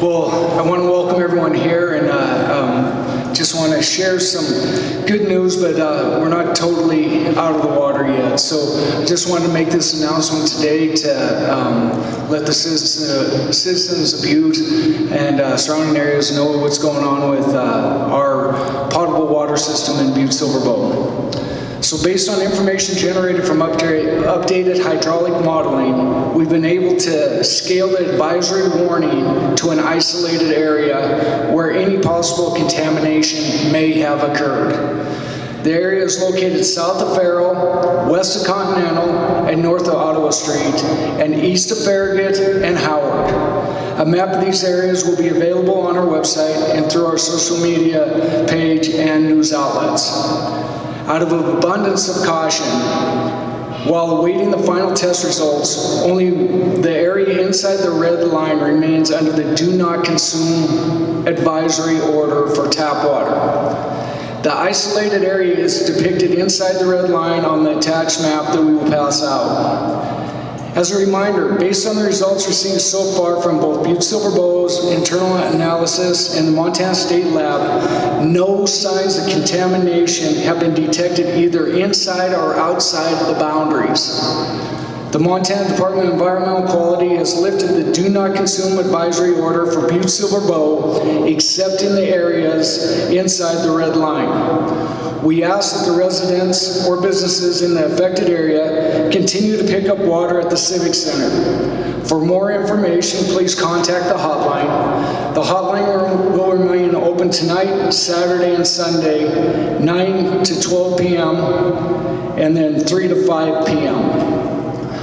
Well, I want to welcome everyone here, and just want to share some good news, but we're not totally out of the water yet. So I just wanted to make this announcement today to let the citizens of Butte and surrounding areas know what's going on with our potable water system in Butte Silver Bow. So based on information generated from updated hydraulic modeling, we've been able to scale the advisory warning to an isolated area where any possible contamination may have occurred. The area is located south of Farrell, west of Continental, and north of Ottawa Street, and east of Farragut and Howard. A map of these areas will be available on our website and through our social media page and news outlets. Out of an abundance of caution, while awaiting the final test results, only the area inside the red line remains under the Do Not Consume advisory order for tap water. The isolated area is depicted inside the red line on the attached map that we will pass out. As a reminder, based on the results received so far from both Butte Silver Bow's internal analysis and the Montana State Lab, no signs of contamination have been detected either inside or outside of the boundaries. The Montana Department of Environmental Quality has lifted the Do Not Consume advisory order for Butte Silver Bow, except in the areas inside the red line. We ask that the residents or businesses in the affected area continue to pick up water at the Civic Center. For more information, please contact the hotline. The hotline will remain open tonight, Saturday and Sunday, 9 to 12 p.m., and then 3 to 5 p.m.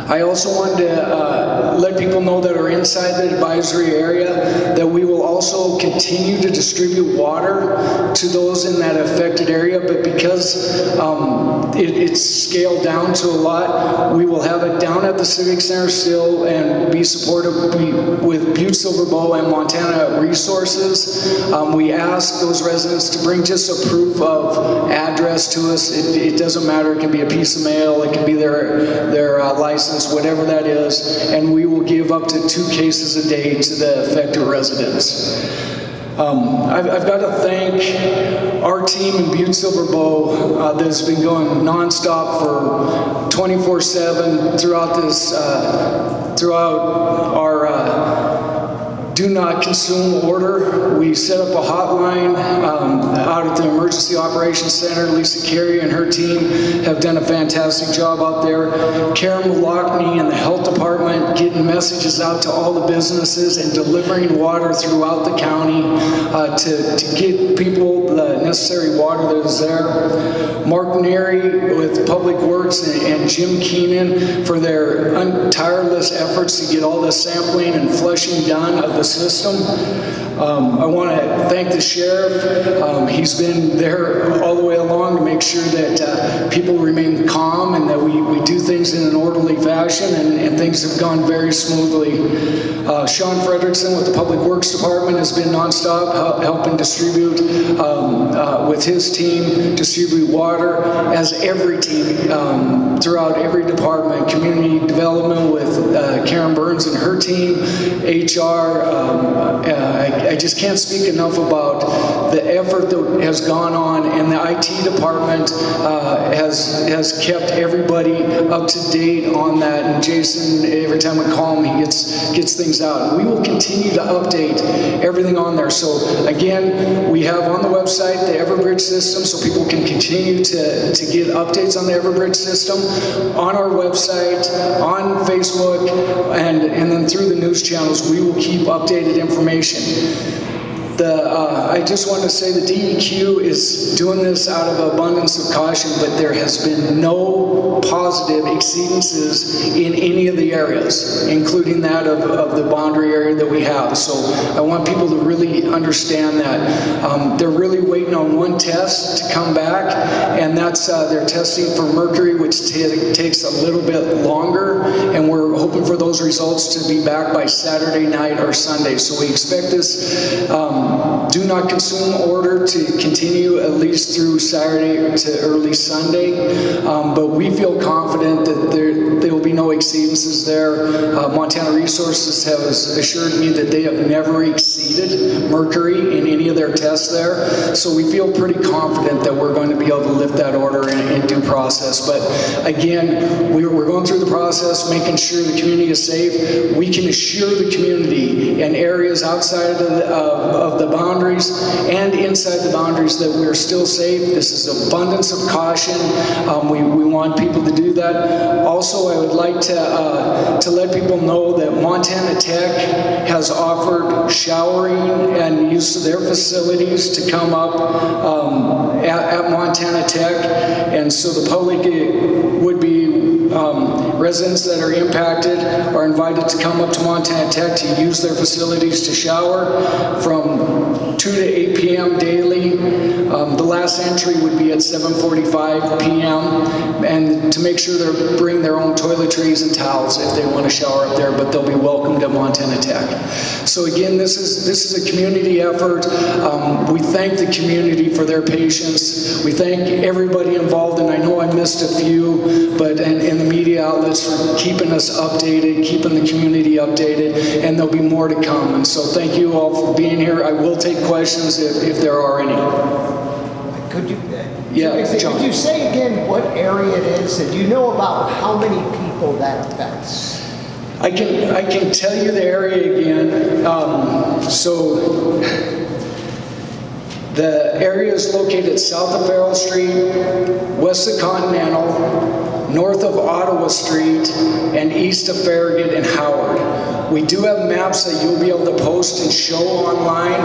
I also wanted to let people know that are inside the advisory area that we will also continue to distribute water to those in that affected area, but because it's scaled down to a lot, we will have it down at the Civic Center still and be supported with Butte Silver Bow and Montana Resources. We ask those residents to bring just a proof of address to us. It doesn't matter, it can be a piece of mail, it can be their license, whatever that is, and we will give up to 2 cases a day to the affected residents. I've got to thank our team in Butte Silver Bow that has been going nonstop for 24/7 throughout our Do Not Consume order. We set up a hotline out at the Emergency Operations Center. Lisa Carey and her team have done a fantastic job out there. Karen Malachny and the Health Department getting messages out to all the businesses and delivering water throughout the county to get people the necessary water that is there. Mark Neri with Public Works and Jim Keenan for their tireless efforts to get all the sampling and flushing done of the system. I want to thank the sheriff. He's been there all the way along to make sure that people remain calm and that we do things in an orderly fashion, and things have gone very smoothly. Sean Fredrickson with the Public Works Department has been nonstop helping distribute, with his team, distribute water, as every team throughout every department. Community development with Karen Burns and her team, HR, I just can't speak enough about the effort that has gone on, and the IT department has kept everybody up to date on that. And Jason, every time we call him, he gets things out. We will continue to update everything on there. So again, we have on the website the Everbridge system, so people can continue to get updates on the Everbridge system on our website, on Facebook, and then through the news channels. We will keep updated information. I just want to say the DEQ is doing this out of abundance of caution, but there has been no positive exceedances in any of the areas, including that of the boundary area that we have. So I want people to really understand that. They're really waiting on one test to come back, and that's they're testing for mercury, which takes a little bit longer, and we're hoping for those results to be back by Saturday night or Sunday. So we expect this Do Not Consume order to continue at least through Saturday to early Sunday, but we feel confident that there will be no exceedances there. Montana Resources has assured me that they have never exceeded exceeded mercury in any of their tests there. So we feel pretty confident that we're going to be able to lift that order in due process. But again, we're going through the process, making sure the community is safe. We can assure the community and areas outside of the boundaries and inside the boundaries that we're still safe. This is abundance of caution. We want people to do that. Also, I would like to let people know that Montana Tech has offered showering and use of their facilities to come up at Montana Tech, and so the public would be residents that are impacted are invited to come up to Montana Tech to use their facilities to shower from 2 to 8 p.m. daily. The last entry would be at 7:45 p.m. and to make sure they bring their own toiletries and towels if they want to shower up there, but they'll be welcomed at Montana Tech. So again, this is a community effort. We thank the community for their patience. We thank everybody involved, and I know I missed a few, but and the media outlets for keeping us updated, keeping the community updated, and there'll be more to come. And so thank you all for being here. I will take questions if there are any. Could you, John. Could you say again what area it is? And do you know about how many people that affects? I can tell you the area again. So the area is located south of Farrell Street, west of Continental, north of Ottawa Street, and east of Farragut and Howard. We do have maps that you'll be able to post and show online.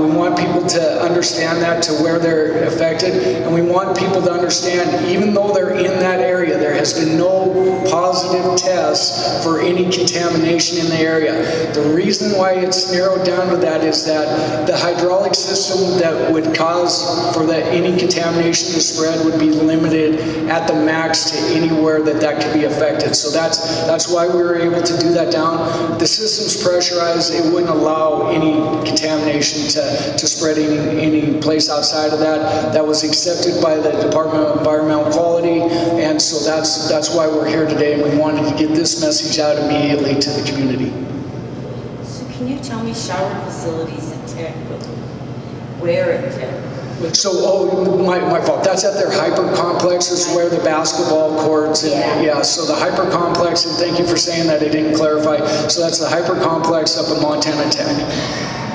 We want people to understand that, to where they're affected, and we want people to understand, even though they're in that area, there has been no positive tests for any contamination in the area. The reason why it's narrowed down to that is that the hydraulic system that would cause for any contamination to spread would be limited at the max to anywhere that could be affected. So that's why we were able to do that down. The system's pressurized. It wouldn't allow any contamination to spread any place outside of that. That was accepted by the Department of Environmental Quality, and so that's why we're here today, and we wanted to get this message out immediately to the community. So can you tell me shower facilities at Tech, where at Tech? So, my fault. That's at their hyper complex, is where the basketball courts and yeah. So the hyper complex, and thank you for saying that, I didn't clarify. So that's the hyper complex up in Montana Tech.